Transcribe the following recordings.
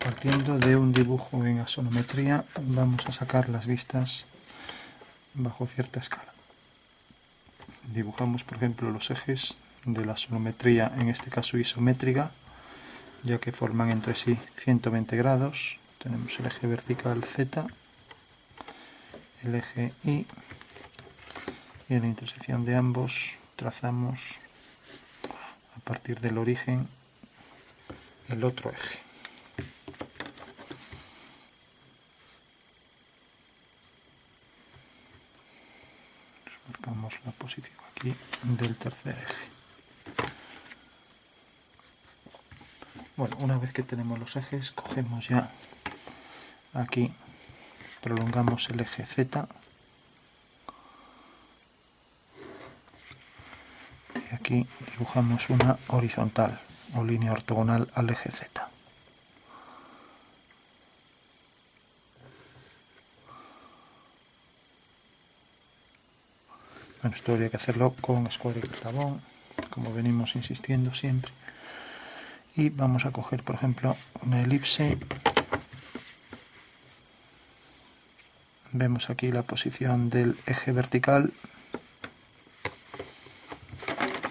Partiendo de un dibujo en axonometría, vamos a sacar las vistas bajo cierta escala. Dibujamos, por ejemplo, los ejes de la axonometría, en este caso isométrica, ya que forman entre sí 120 grados. Tenemos el eje vertical Z, el eje Y, y en la intersección de ambos trazamos a partir del origen el otro eje. Marcamos la posición aquí del tercer eje. Bueno, una vez que tenemos los ejes, cogemos ya aquí, prolongamos el eje Z y aquí dibujamos una horizontal o línea ortogonal al eje Z. Bueno, esto habría que hacerlo con escuadra y clavón, como venimos insistiendo siempre. Y vamos a coger, por ejemplo, una elipse. Vemos aquí la posición del eje vertical.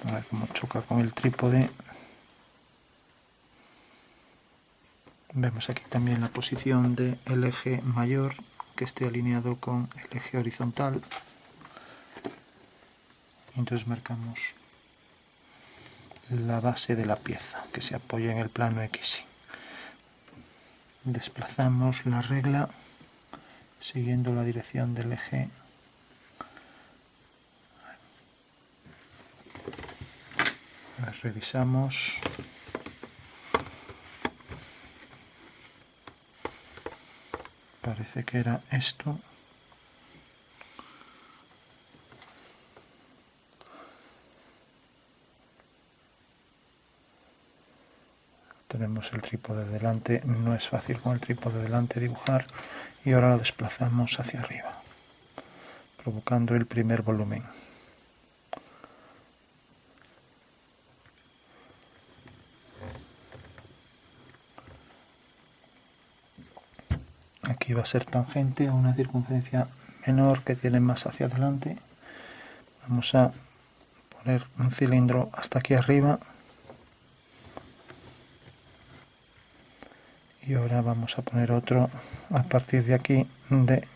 A ver cómo choca con el trípode. Vemos aquí también la posición del eje mayor, que esté alineado con el eje horizontal. Entonces marcamos la base de la pieza que se apoya en el plano X. Desplazamos la regla siguiendo la dirección del eje. Revisamos. Parece que era esto. Tenemos el trípode delante, no es fácil con el trípode delante dibujar, y ahora lo desplazamos hacia arriba, provocando el primer volumen. Aquí va a ser tangente a una circunferencia menor que tiene más hacia adelante. Vamos a poner un cilindro hasta aquí arriba. Y ahora vamos a poner otro a partir de aquí, de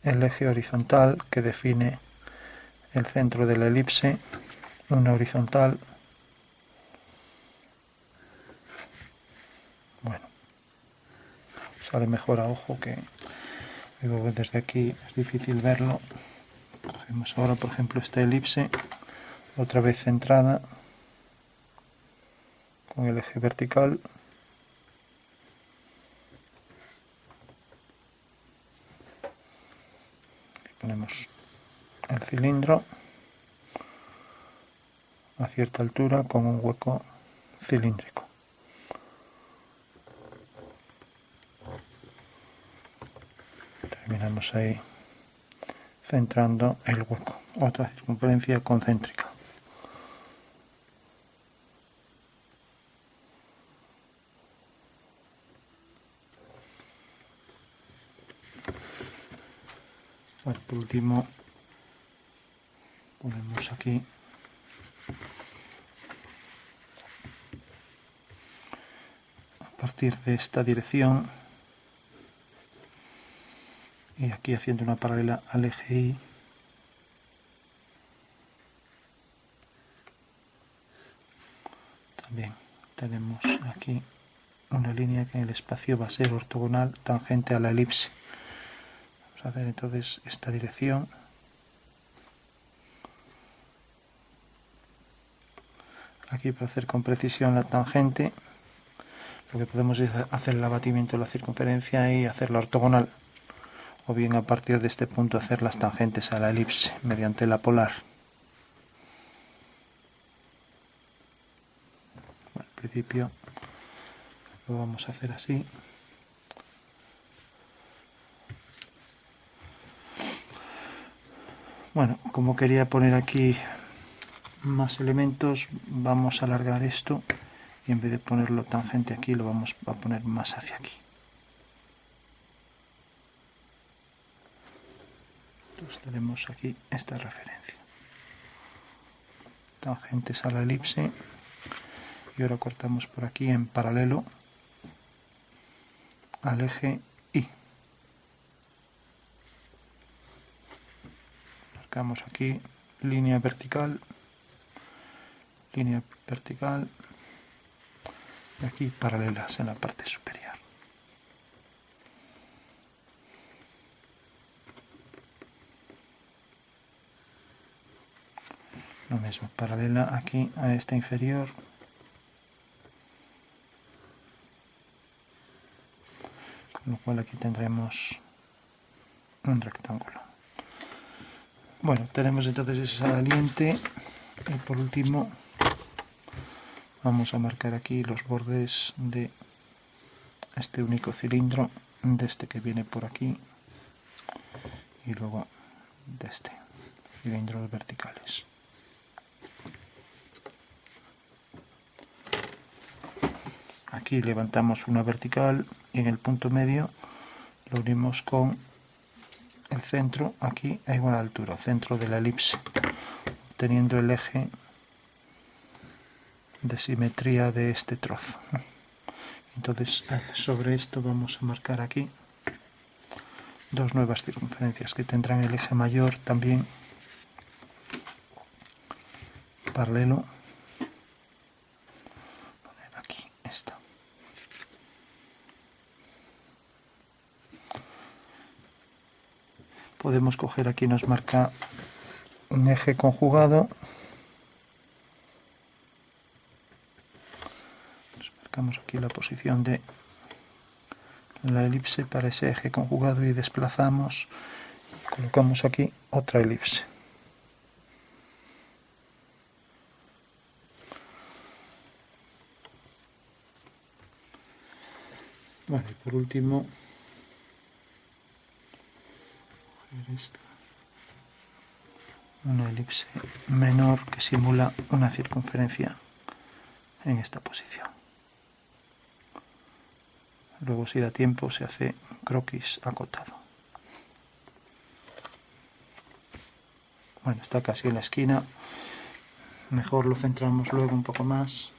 el eje horizontal que define el centro de la elipse, una horizontal. Bueno, sale mejor a ojo, que digo, desde aquí es difícil verlo. Cogemos ahora, por ejemplo, esta elipse, otra vez centrada con el eje vertical. Ponemos el cilindro a cierta altura con un hueco cilíndrico. Terminamos ahí centrando el hueco, otra circunferencia concéntrica. Bueno, por último ponemos aquí a partir de esta dirección y aquí haciendo una paralela al eje Y. También tenemos aquí una línea que en el espacio va a ser ortogonal tangente a la elipse. Vamos a hacer entonces esta dirección. Aquí, para hacer con precisión la tangente, lo que podemos es hacer el abatimiento de la circunferencia y hacerla ortogonal, o bien a partir de este punto hacer las tangentes a la elipse mediante la polar. Bueno, al principio lo vamos a hacer así. Bueno, como quería poner aquí más elementos, vamos a alargar esto y en vez de ponerlo tangente aquí lo vamos a poner más hacia aquí. Entonces tenemos aquí esta referencia, tangentes a la elipse, y ahora cortamos por aquí en paralelo al eje Y. Marcamos aquí línea vertical, y aquí paralelas en la parte superior. Lo mismo, paralela aquí a esta inferior, con lo cual aquí tendremos un rectángulo. Bueno, tenemos entonces ese saliente, y por último vamos a marcar aquí los bordes de este único cilindro, de este que viene por aquí, y luego de este, cilindros verticales. Aquí levantamos una vertical y en el punto medio lo unimos con el centro, aquí a igual altura, centro de la elipse, teniendo el eje de simetría de este trozo. Entonces sobre esto vamos a marcar aquí dos nuevas circunferencias que tendrán el eje mayor también paralelo. Poner aquí esta. Podemos coger aquí, nos marca un eje conjugado. Nos marcamos aquí la posición de la elipse para ese eje conjugado y desplazamos y colocamos aquí otra elipse. Bueno, y por último, esta, una elipse menor que simula una circunferencia en esta posición. Luego, si da tiempo, se hace un croquis acotado. Bueno, está casi en la esquina. Mejor lo centramos luego un poco más.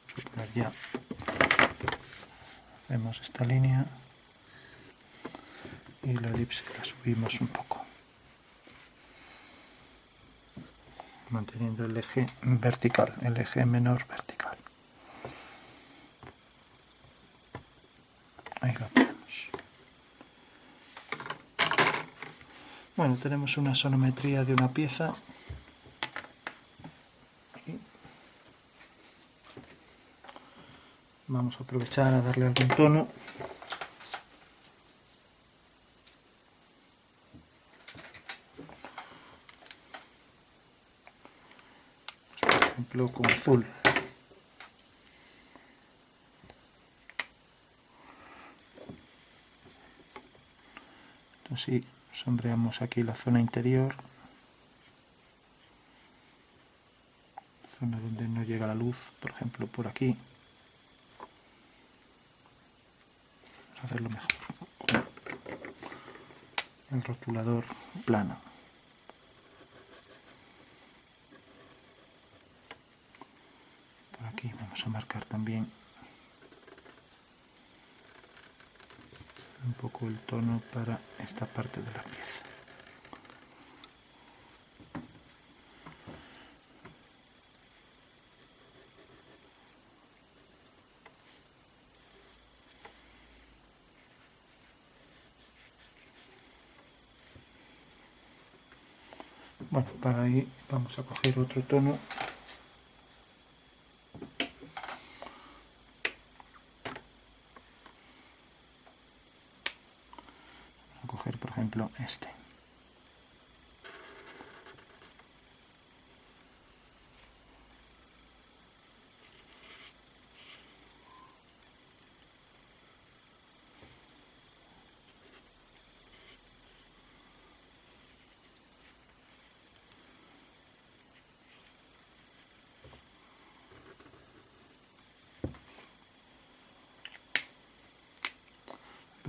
Vamos a poner ya. Vemos esta línea y la elipse la subimos un poco, manteniendo el eje vertical, el eje menor vertical. Ahí lo tenemos. Bueno, tenemos una sonometría de una pieza. Vamos a aprovechar a darle algún tono. Por ejemplo, con azul. Entonces sí, sombreamos aquí la zona interior, zona donde no llega la luz, por ejemplo por aquí. Vamos a hacerlo mejor con el rotulador plano. Por aquí vamos a marcar también un poco el tono para esta parte de la pieza. Bueno, para ahí vamos a coger otro tono. Vamos a coger, por ejemplo, este.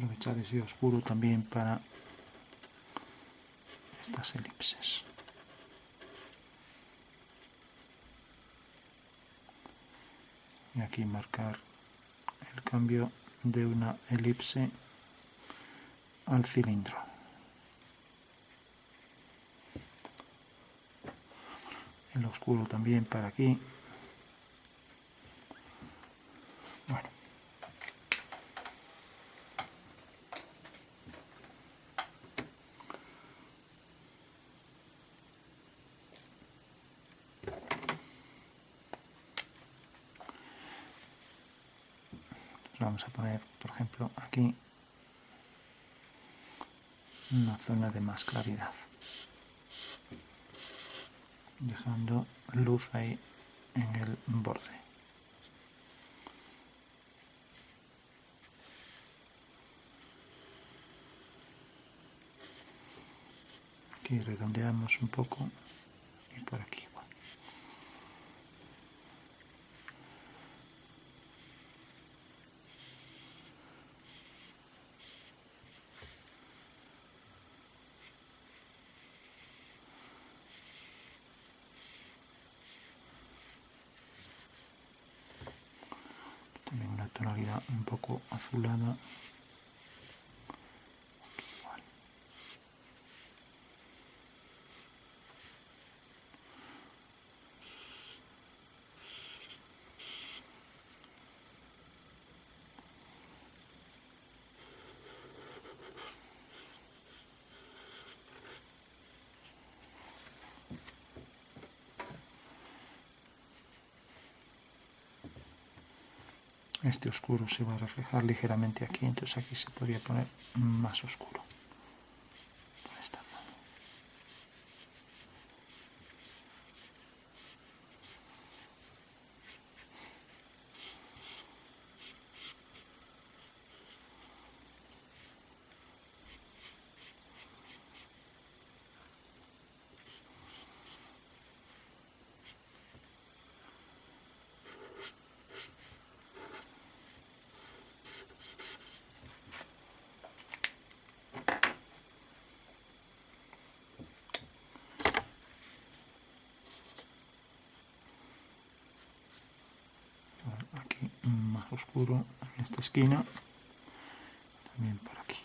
aprovechar ese oscuro también para estas elipses. Y aquí marcar el cambio de una elipse al cilindro. El oscuro también para aquí. Bueno. Vamos a poner, por ejemplo, aquí una zona de más claridad, dejando luz ahí en el borde. Aquí redondeamos un poco y por aquí igual. También una tonalidad un poco azulada. Igual. Este oscuro se va a reflejar ligeramente aquí, entonces aquí se podría poner más oscuro. Por esta zona. Aquí más oscuro en esta esquina, también por aquí.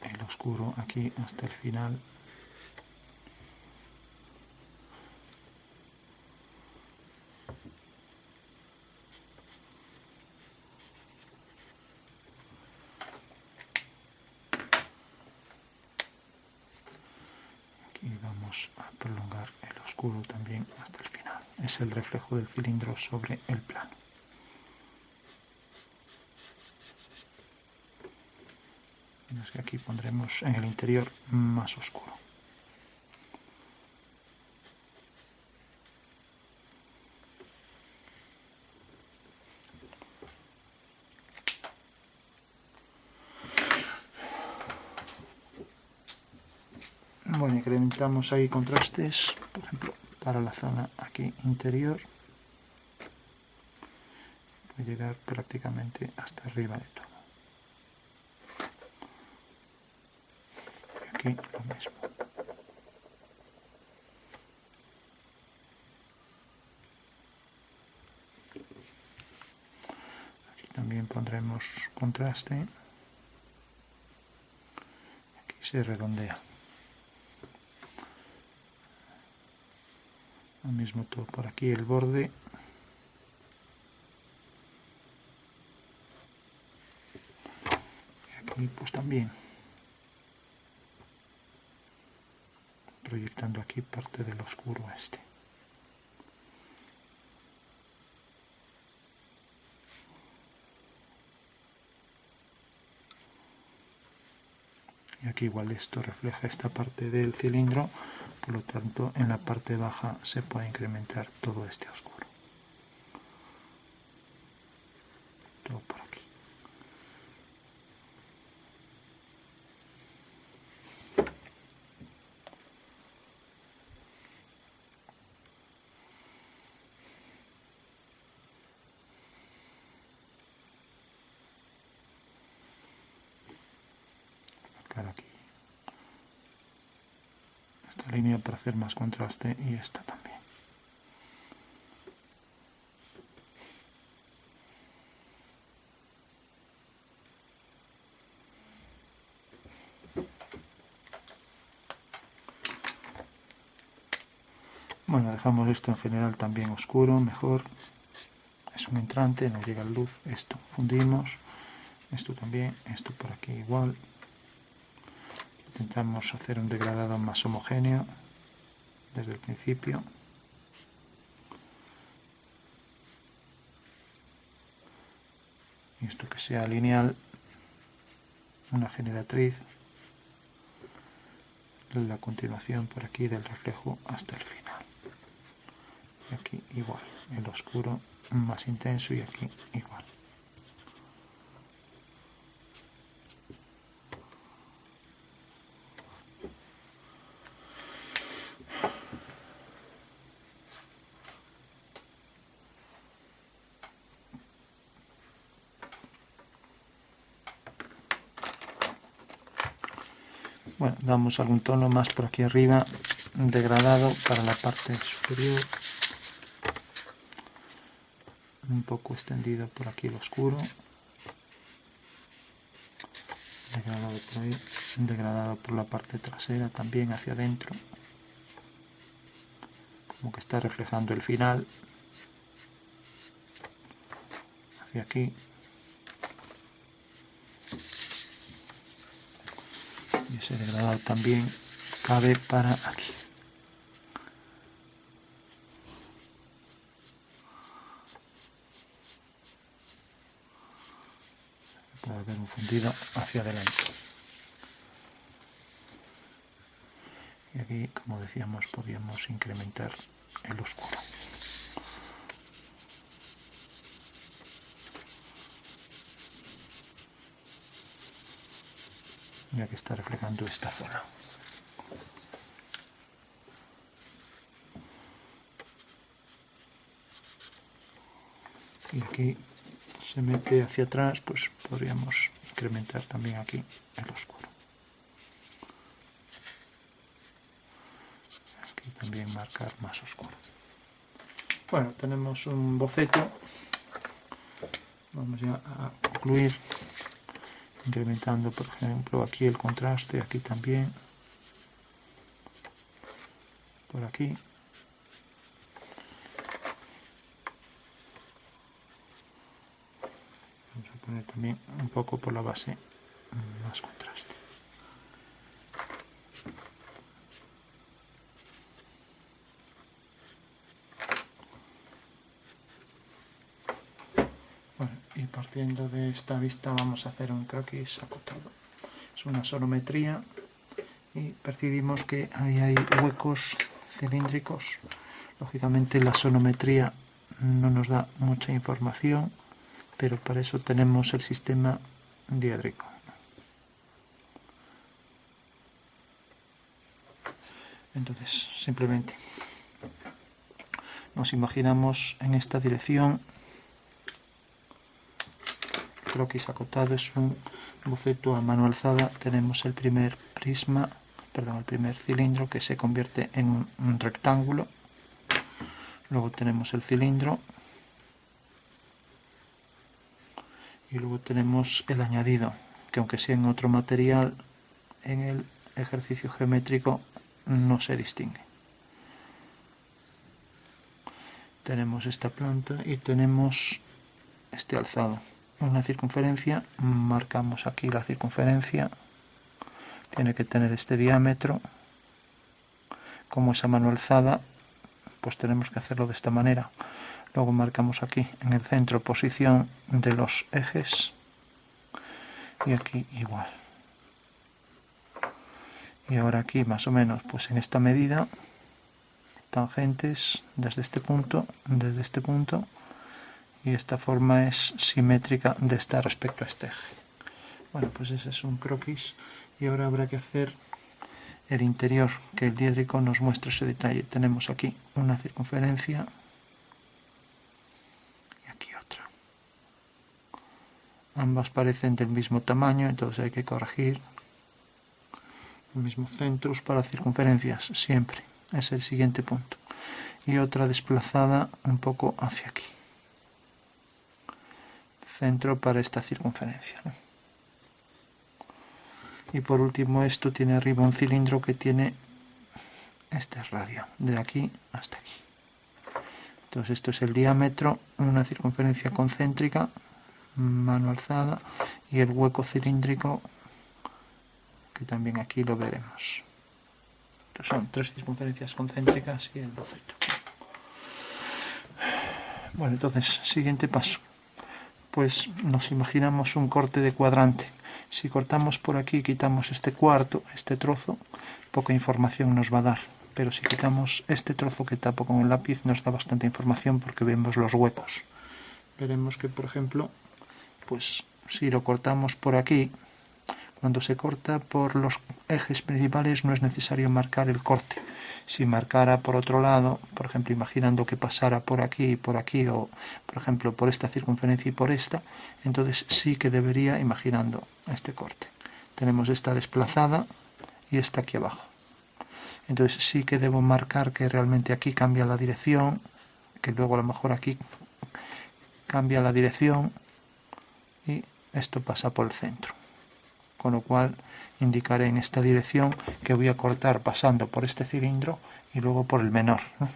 El oscuro aquí hasta el final. Aquí vamos a prolongar el oscuro también hasta el final. Es el reflejo del cilindro sobre el plano. Es que aquí pondremos en el interior más oscuro. Bueno, incrementamos ahí contrastes, por ejemplo, para la zona aquí interior. Voy a llegar prácticamente hasta arriba de todo. Y aquí lo mismo. Aquí también pondremos contraste. Aquí se redondea. Lo mismo todo por aquí, el borde. Y aquí pues también. Proyectando aquí parte del oscuro este. Y aquí igual esto refleja esta parte del cilindro, por lo tanto en la parte baja se puede incrementar todo este oscuro. Todo por aquí. Marcar aquí esta línea para hacer más contraste y esta también. Bueno, dejamos esto en general también oscuro, mejor. Es un entrante, no llega luz. Esto fundimos. Esto también. Esto por aquí igual. Intentamos hacer un degradado más homogéneo desde el principio. Y esto que sea lineal. Una generatriz. La continuación por aquí del reflejo hasta el final. Y aquí igual, el oscuro más intenso y aquí igual. Bueno, damos algún tono más por aquí arriba, degradado para la parte superior. Un poco extendido por aquí el oscuro. Degradado por ahí, degradado por la parte trasera también hacia adentro. Como que está reflejando el final. Hacia aquí. Y ese degradado también cabe para aquí. Puede haber un fundido hacia adelante. Y aquí, como decíamos, podíamos incrementar el oscuro. Ya que está reflejando esta zona. Y aquí se mete hacia atrás, pues podríamos incrementar también aquí el oscuro. Aquí también marcar más oscuro. Bueno, tenemos un boceto. Vamos ya a concluir incrementando, por ejemplo, aquí el contraste, aquí también, por aquí. Vamos a poner también un poco por la base más contraste. Bueno, y partiendo de esta vista vamos a hacer un croquis acotado. Es una sonometría y percibimos que ahí hay huecos cilíndricos. Lógicamente la sonometría no nos da mucha información, pero para eso tenemos el sistema diédrico. Entonces, simplemente nos imaginamos en esta dirección. Croquis acotado es un boceto a mano alzada. Tenemos el primer el primer cilindro que se convierte en un rectángulo. Luego tenemos el cilindro. Y luego tenemos el añadido, que aunque sea en otro material, en el ejercicio geométrico no se distingue. Tenemos esta planta y tenemos este alzado. Una circunferencia, marcamos aquí la circunferencia, tiene que tener este diámetro. Como es a mano alzada, pues tenemos que hacerlo de esta manera. Luego marcamos aquí en el centro posición de los ejes y aquí igual. Y ahora aquí más o menos pues en esta medida, tangentes desde este punto, y esta forma es simétrica de esta respecto a este eje. Bueno, pues ese es un croquis, y ahora habrá que hacer el interior, que el diédrico nos muestra ese detalle. Tenemos aquí una circunferencia y aquí otra. Ambas parecen del mismo tamaño, entonces hay que corregir. El mismo centros para circunferencias, siempre. Es el siguiente punto. Y otra desplazada un poco hacia aquí. Centro para esta circunferencia, ¿no? Y por último, esto tiene arriba un cilindro que tiene este radio, de aquí hasta aquí. Entonces esto es el diámetro, una circunferencia concéntrica, mano alzada, y el hueco cilíndrico, que también aquí lo veremos. Entonces son 3 circunferencias concéntricas y el boceto. Bueno, entonces, siguiente paso. Pues nos imaginamos un corte de cuadrante. Si cortamos por aquí, quitamos este cuarto, este trozo, poca información nos va a dar. Pero si quitamos este trozo que tapo con el lápiz, nos da bastante información porque vemos los huecos. Veremos que, por ejemplo, pues si lo cortamos por aquí, cuando se corta por los ejes principales no es necesario marcar el corte. Si marcara por otro lado, por ejemplo, imaginando que pasara por aquí, o por ejemplo por esta circunferencia y por esta, entonces sí que debería, imaginando este corte. Tenemos esta desplazada y esta aquí abajo. Entonces sí que debo marcar que realmente aquí cambia la dirección, que luego a lo mejor aquí cambia la dirección y esto pasa por el centro. Con lo cual indicaré en esta dirección que voy a cortar pasando por este cilindro y luego por el menor, ¿no?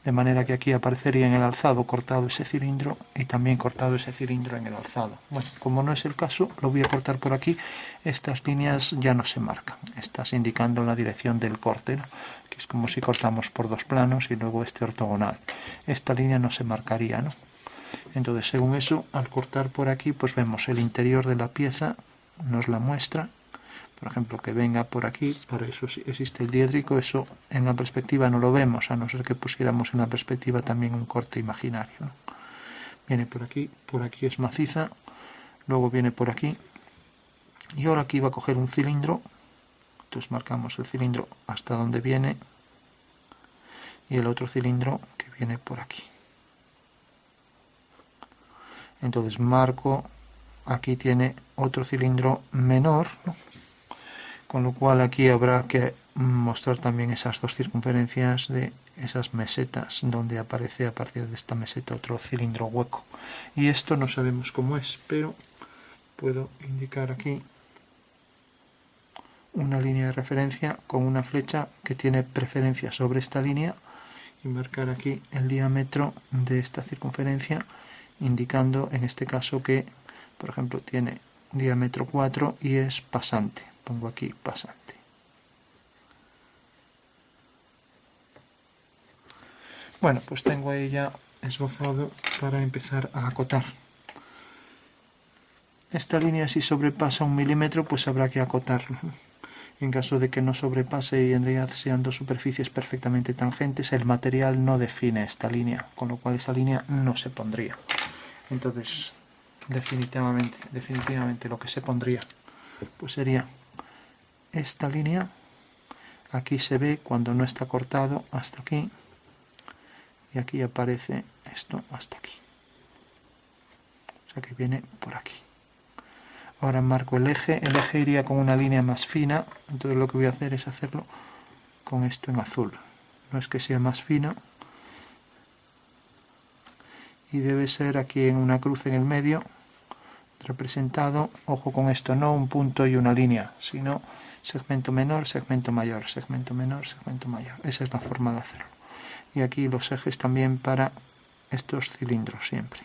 De manera que aquí aparecería en el alzado cortado ese cilindro y también cortado ese cilindro en el alzado. Bueno, como no es el caso, lo voy a cortar por aquí. Estas líneas ya no se marcan, estás indicando la dirección del corte, ¿no? Que es como si cortamos por 2 planos y luego este ortogonal. Esta línea no se marcaría, ¿no? Entonces, según eso, al cortar por aquí, pues vemos el interior de la pieza, nos la muestra. Por ejemplo, que venga por aquí, para eso existe el diédrico, eso en la perspectiva no lo vemos, a no ser que pusiéramos en la perspectiva también un corte imaginario, ¿no? Viene por aquí es maciza, luego viene por aquí, y ahora aquí va a coger un cilindro, entonces marcamos el cilindro hasta donde viene, y el otro cilindro que viene por aquí. Entonces marco, aquí tiene otro cilindro menor, ¿no? Con lo cual aquí habrá que mostrar también esas 2 circunferencias de esas mesetas, donde aparece a partir de esta meseta otro cilindro hueco. Y esto no sabemos cómo es, pero puedo indicar aquí una línea de referencia con una flecha que tiene preferencia sobre esta línea y marcar aquí el diámetro de esta circunferencia, indicando en este caso que, por ejemplo, tiene diámetro 4 y es pasante. Pongo aquí pasante. Bueno, pues tengo ahí ya esbozado para empezar a acotar. Esta línea, si sobrepasa 1 milímetro, pues habrá que acotarlo. En caso de que no sobrepase y en realidad sean 2 superficies perfectamente tangentes, el material no define esta línea, con lo cual esa línea no se pondría. Entonces, definitivamente lo que se pondría pues sería esta línea. Aquí se ve cuando no está cortado hasta aquí, y aquí aparece esto hasta aquí, o sea que viene por aquí. Ahora marco el eje iría con una línea más fina, entonces lo que voy a hacer es hacerlo con esto en azul. No es que sea más fino, y debe ser aquí en una cruz en el medio, representado, ojo con esto, no un punto y una línea, sino segmento menor, segmento mayor, segmento menor, segmento mayor. Esa es la forma de hacerlo. Y aquí los ejes también para estos cilindros siempre.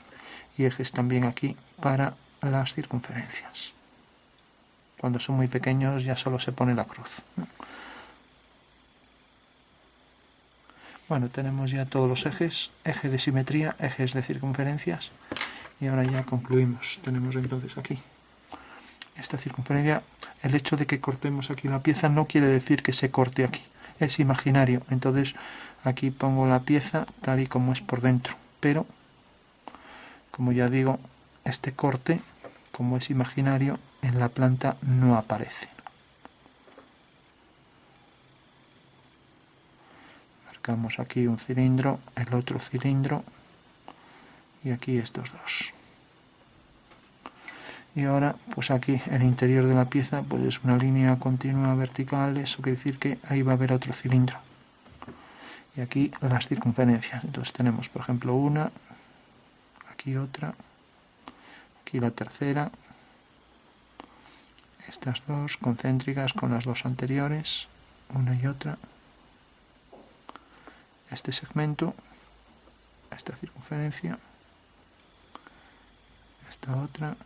Y ejes también aquí para las circunferencias. Cuando son muy pequeños ya solo se pone la cruz. Bueno, tenemos ya todos los ejes, eje de simetría, ejes de circunferencias. Y ahora ya concluimos. Tenemos entonces aquí esta circunferencia, el hecho de que cortemos aquí la pieza no quiere decir que se corte aquí, es imaginario. Entonces aquí pongo la pieza tal y como es por dentro, pero como ya digo, este corte, como es imaginario, en la planta no aparece. Marcamos aquí un cilindro, el otro cilindro y aquí estos dos. Y ahora, pues aquí el interior de la pieza pues es una línea continua vertical, eso quiere decir que ahí va a haber otro cilindro. Y aquí las circunferencias. Entonces tenemos, por ejemplo, una, aquí otra, aquí la tercera, estas dos concéntricas con las dos anteriores, una y otra, este segmento, esta circunferencia, esta otra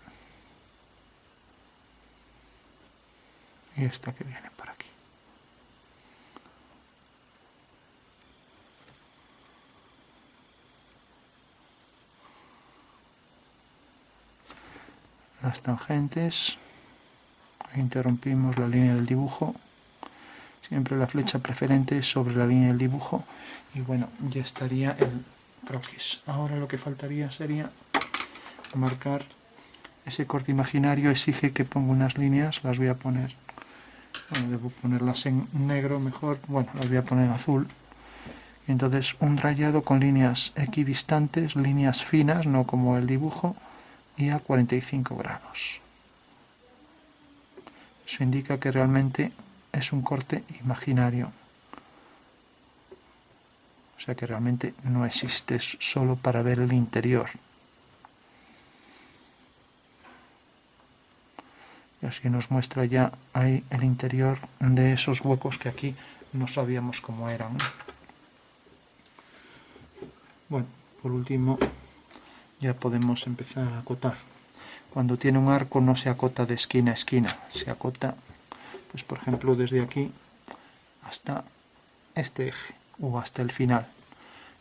y esta que viene por aquí. Las tangentes, interrumpimos la línea del dibujo, siempre la flecha preferente sobre la línea del dibujo y bueno, ya estaría el croquis. Ahora lo que faltaría sería marcar ese corte imaginario. Exige que ponga unas líneas, las voy a poner, bueno, debo ponerlas en negro mejor, bueno, las voy a poner en azul. Entonces un rayado con líneas equidistantes, líneas finas, no como el dibujo, y a 45 grados. Eso indica que realmente es un corte imaginario. O sea que realmente no existe, es solo para ver el interior. Y así nos muestra ya ahí el interior de esos huecos que aquí no sabíamos cómo eran. Bueno, por último ya podemos empezar a acotar. Cuando tiene un arco no se acota de esquina a esquina, se acota, pues por ejemplo, desde aquí hasta este eje o hasta el final.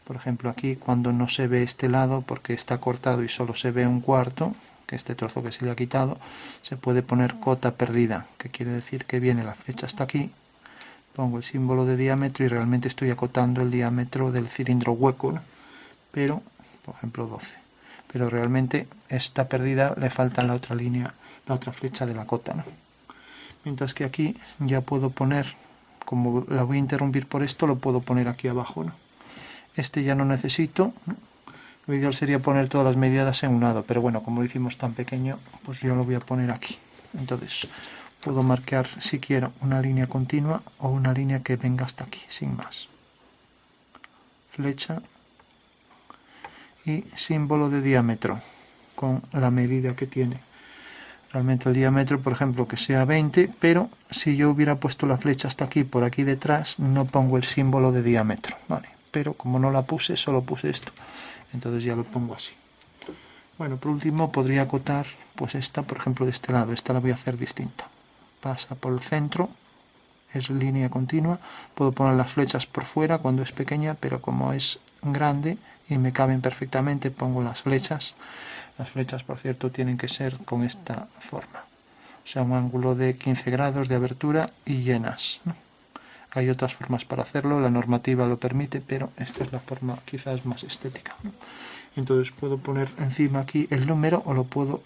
Por ejemplo, aquí cuando no se ve este lado porque está cortado y solo se ve un cuarto, que este trozo que se le ha quitado, se puede poner cota perdida, que quiere decir que viene la flecha hasta aquí, pongo el símbolo de diámetro y realmente estoy acotando el diámetro del cilindro hueco, ¿no? Pero, por ejemplo, 12. Pero realmente esta perdida le falta la otra línea, la otra flecha de la cota, ¿no? Mientras que aquí ya puedo poner, como la voy a interrumpir por esto, lo puedo poner aquí abajo, ¿no? Este ya no necesito, ¿no? Lo ideal sería poner todas las medidas en un lado, pero bueno, como lo hicimos tan pequeño, pues yo lo voy a poner aquí. Entonces puedo marcar si quiero una línea continua o una línea que venga hasta aquí, sin más. Flecha y símbolo de diámetro con la medida que tiene. Realmente el diámetro, por ejemplo, que sea 20, pero si yo hubiera puesto la flecha hasta aquí, por aquí detrás, no pongo el símbolo de diámetro, ¿vale? Pero como no la puse, solo puse esto. Entonces ya lo pongo así. Bueno, por último podría acotar, pues esta, por ejemplo, de este lado. Esta la voy a hacer distinta. Pasa por el centro, es línea continua. Puedo poner las flechas por fuera cuando es pequeña, pero como es grande y me caben perfectamente, pongo las flechas. Las flechas, por cierto, tienen que ser con esta forma. O sea, un ángulo de 15 grados de abertura y llenas, ¿no? Hay otras formas para hacerlo, la normativa lo permite, pero esta es la forma quizás más estética, ¿no? Entonces puedo poner encima aquí el número o puedo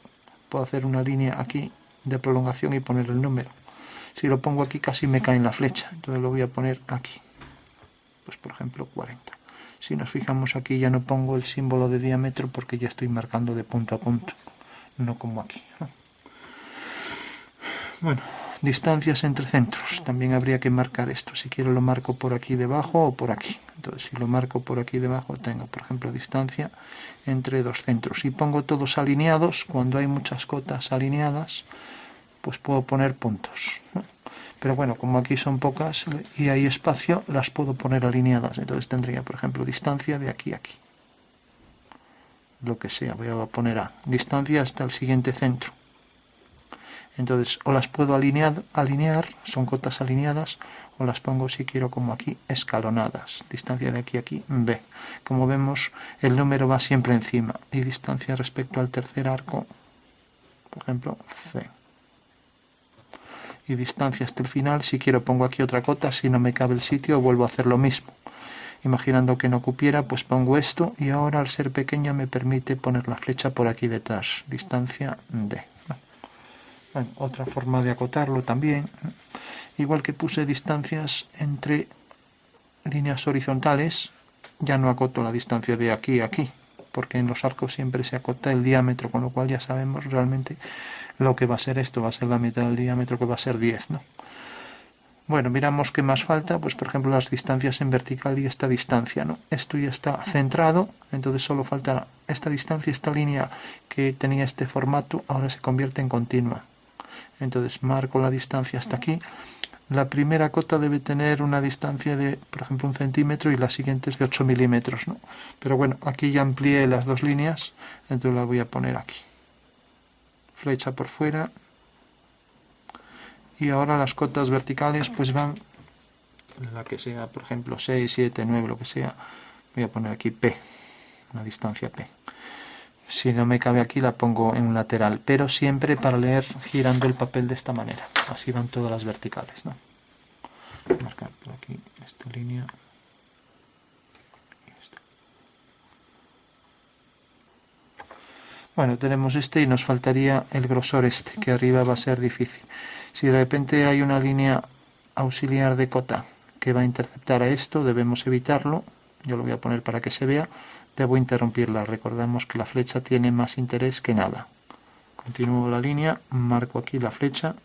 hacer una línea aquí de prolongación y poner el número. Si lo pongo aquí casi me cae en la flecha, entonces lo voy a poner aquí. Pues por ejemplo 40. Si nos fijamos aquí ya no pongo el símbolo de diámetro porque ya estoy marcando de punto a punto, no como aquí, ¿no? Bueno, distancias entre centros. También habría que marcar esto. Si quiero lo marco por aquí debajo o por aquí. Entonces si lo marco por aquí debajo tengo, por ejemplo, distancia entre dos centros. Y pongo todos alineados. Cuando hay muchas cotas alineadas, pues puedo poner puntos, ¿no? Pero bueno, como aquí son pocas y hay espacio, las puedo poner alineadas. Entonces tendría, por ejemplo, distancia de aquí a aquí. Lo que sea, voy a poner A. Distancia hasta el siguiente centro. Entonces, o las puedo alinear, son cotas alineadas, o las pongo, si quiero, como aquí, escalonadas. Distancia de aquí a aquí, B. Como vemos, el número va siempre encima. Y distancia respecto al tercer arco, por ejemplo, C. y distancia hasta el final. Si quiero pongo aquí otra cota, si no me cabe el sitio vuelvo a hacer lo mismo. Imaginando que no cupiera, pues pongo esto y ahora al ser pequeña me permite poner la flecha por aquí detrás, distancia D. Bueno, otra forma de acotarlo también, igual que puse distancias entre líneas horizontales, ya no acoto la distancia de aquí a aquí, porque en los arcos siempre se acota el diámetro, con lo cual ya sabemos realmente lo que va a ser esto, va a ser la mitad del diámetro, que va a ser 10, ¿no? Bueno, miramos qué más falta, pues por ejemplo las distancias en vertical y esta distancia, ¿no? Esto ya está centrado, entonces solo falta esta distancia, esta línea que tenía este formato, ahora se convierte en continua. Entonces marco la distancia hasta aquí. La primera cota debe tener una distancia de, por ejemplo, 1 centímetro y la siguiente es de 8 milímetros, ¿no? Pero bueno, aquí ya amplié las dos líneas, entonces la voy a poner aquí. Flecha por fuera. Y ahora las cotas verticales pues van, la que sea, por ejemplo, 6, 7, 9, lo que sea. Voy a poner aquí P, una distancia P. Si no me cabe aquí la pongo en un lateral, pero siempre para leer girando el papel de esta manera. Así van todas las verticales, ¿no? Marcar por aquí esta línea. Y esta. Bueno, tenemos este y nos faltaría el grosor este, que arriba va a ser difícil. Si de repente hay una línea auxiliar de cota que va a interceptar a esto, debemos evitarlo. Yo lo voy a poner para que se vea. Debo interrumpirla. Recordamos que la flecha tiene más interés que nada. Continúo la línea, marco aquí la flecha.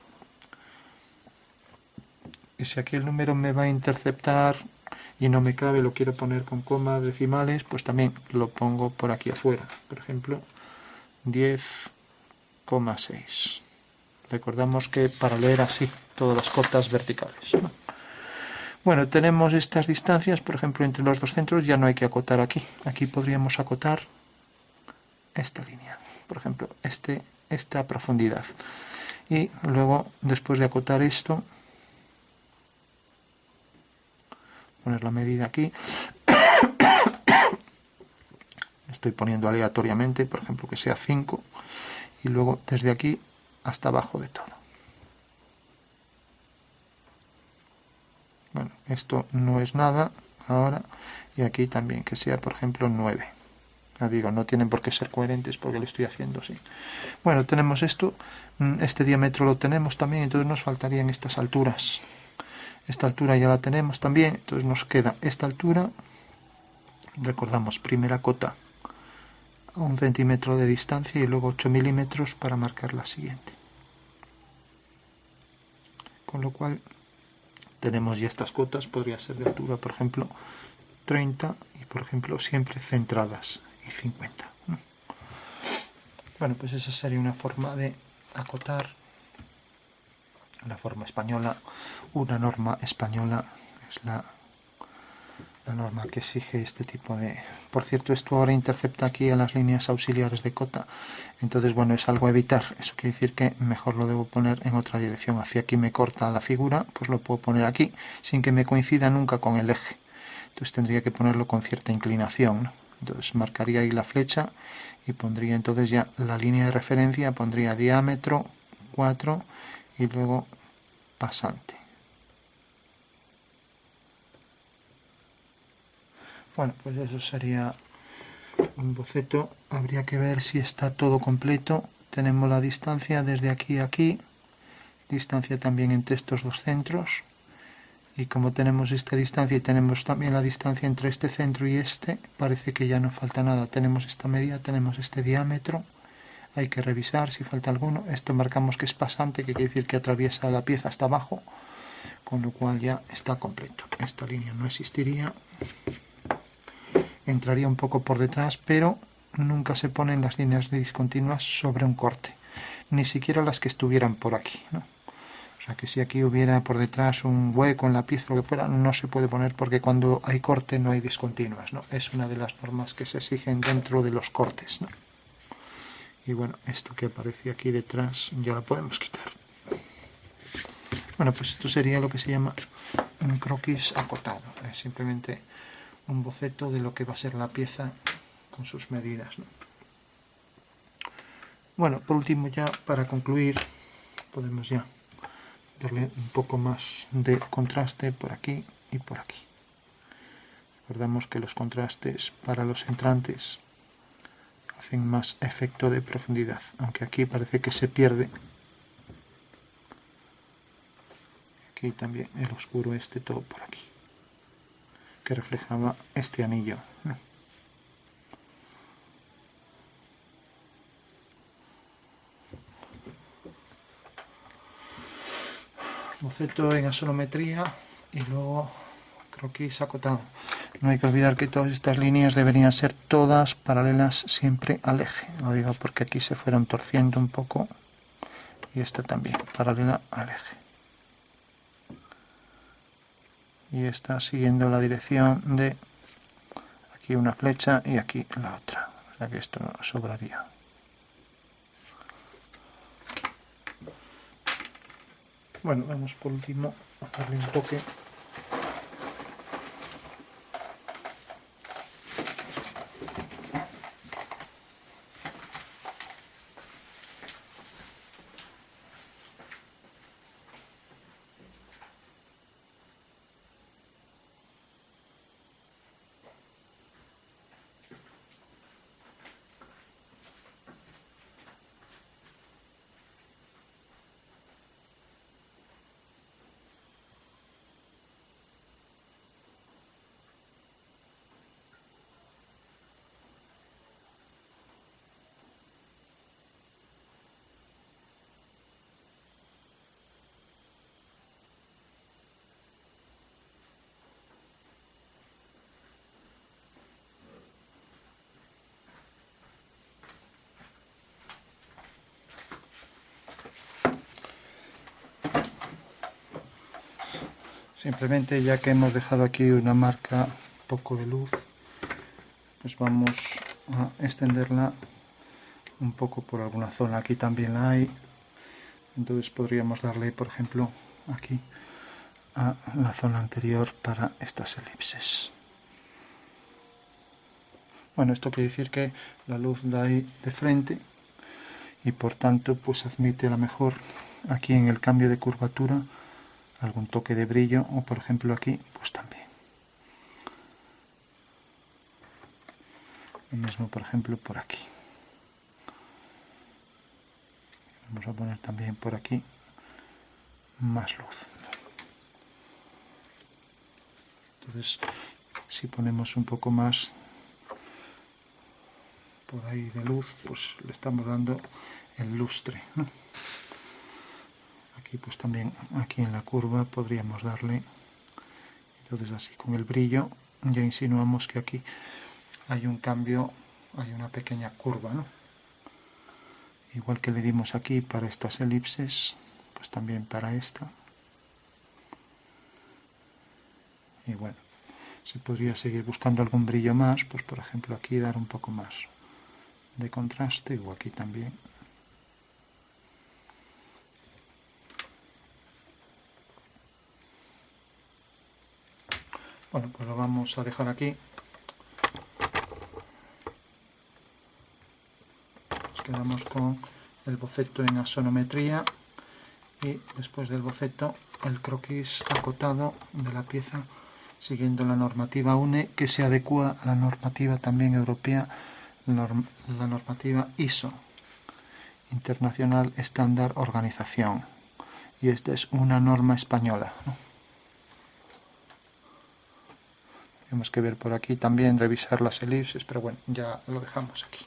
Y si aquí el número me va a interceptar y no me cabe, lo quiero poner con comas decimales, pues también lo pongo por aquí afuera. Por ejemplo, 10,6. Recordamos que para leer así todas las cotas verticales, ¿no? Bueno, tenemos estas distancias, por ejemplo, entre los dos centros ya no hay que acotar aquí. Aquí podríamos acotar esta línea, por ejemplo, esta profundidad. Y luego, después de acotar esto, poner la medida aquí. Estoy poniendo aleatoriamente, por ejemplo, que sea 5. Y luego desde aquí hasta abajo de todo. Bueno, esto no es nada ahora. Y aquí también, que sea, por ejemplo, 9. Ya digo, no tienen por qué ser coherentes porque lo estoy haciendo así. Bueno, tenemos esto. Este diámetro lo tenemos también, entonces nos faltarían estas alturas. Esta altura ya la tenemos también, entonces nos queda esta altura. Recordamos, primera cota a 1 centímetro de distancia y luego 8 milímetros para marcar la siguiente. Con lo cual tenemos ya estas cotas, podría ser de altura, por ejemplo, 30 y, por ejemplo, siempre centradas y 50. Bueno, pues esa sería una forma de acotar, la forma española. Una norma española es la norma que exige este tipo de... Por cierto, esto ahora intercepta aquí a las líneas auxiliares de cota, entonces bueno, es algo a evitar. Eso quiere decir que mejor lo debo poner en otra dirección. Hacia aquí me corta la figura, pues lo puedo poner aquí sin que me coincida nunca con el eje. Entonces tendría que ponerlo con cierta inclinación, ¿no? Entonces marcaría ahí la flecha y pondría entonces ya la línea de referencia, pondría diámetro 4 y luego pasante. Bueno, pues eso sería un boceto. Habría que ver si está todo completo. Tenemos la distancia desde aquí a aquí, distancia también entre estos dos centros. Y como tenemos esta distancia y tenemos también la distancia entre este centro y este, parece que ya no falta nada. Tenemos esta medida, tenemos este diámetro. Hay que revisar si falta alguno. Esto marcamos que es pasante, que quiere decir que atraviesa la pieza hasta abajo, con lo cual ya está completo. Esta línea no existiría. Entraría un poco por detrás, pero nunca se ponen las líneas discontinuas sobre un corte, ni siquiera las que estuvieran por aquí, ¿no? O sea que si aquí hubiera por detrás un hueco en la pieza, lo que fuera, no se puede poner porque cuando hay corte no hay discontinuas, ¿no? Es una de las normas que se exigen dentro de los cortes, ¿no? Y bueno, esto que aparece aquí detrás ya lo podemos quitar. Bueno, pues esto sería lo que se llama un croquis acotado. Es simplemente un boceto de lo que va a ser la pieza con sus medidas, ¿no? Bueno, por último ya para concluir podemos ya darle un poco más de contraste por aquí y por aquí. Recordamos que los contrastes para los entrantes hacen más efecto de profundidad, aunque aquí parece que se pierde. Aquí también el oscuro todo por aquí, que reflejaba este anillo, ¿no? Boceto en asonometría y luego croquis acotado. No hay que olvidar que todas estas líneas deberían ser todas paralelas siempre al eje. Lo digo porque aquí se fueron torciendo un poco y esta también, paralela al eje. Y está siguiendo la dirección de aquí una flecha y aquí la otra. O sea que esto sobraría. Bueno, vamos por último a darle un toque. Simplemente, ya que hemos dejado aquí una marca un poco de luz, pues vamos a extenderla un poco por alguna zona. Aquí también la hay, entonces podríamos darle, por ejemplo, aquí a la zona anterior para estas elipses. Bueno, esto quiere decir que la luz da ahí de frente y por tanto pues admite a lo mejor aquí en el cambio de curvatura algún toque de brillo, o por ejemplo aquí pues también. Lo mismo por ejemplo por aquí. Vamos a poner también por aquí más luz. Entonces, si ponemos un poco más por ahí de luz, pues le estamos dando el lustre, ¿no? Aquí pues también, aquí en la curva podríamos darle, entonces así con el brillo ya insinuamos que aquí hay un cambio, hay una pequeña curva, ¿no? Igual que le dimos aquí para estas elipses, pues también para esta. Y bueno, se podría seguir buscando algún brillo más, pues por ejemplo aquí dar un poco más de contraste, o aquí también. Bueno, pues lo vamos a dejar aquí. Nos quedamos con el boceto en asonometría y después del boceto el croquis acotado de la pieza siguiendo la normativa UNE, que se adecua a la normativa también europea, la normativa ISO, Internacional Estándar Organización, y esta es una norma española, ¿no? Tenemos que ver por aquí también, revisar las elipses, pero bueno, ya lo dejamos aquí.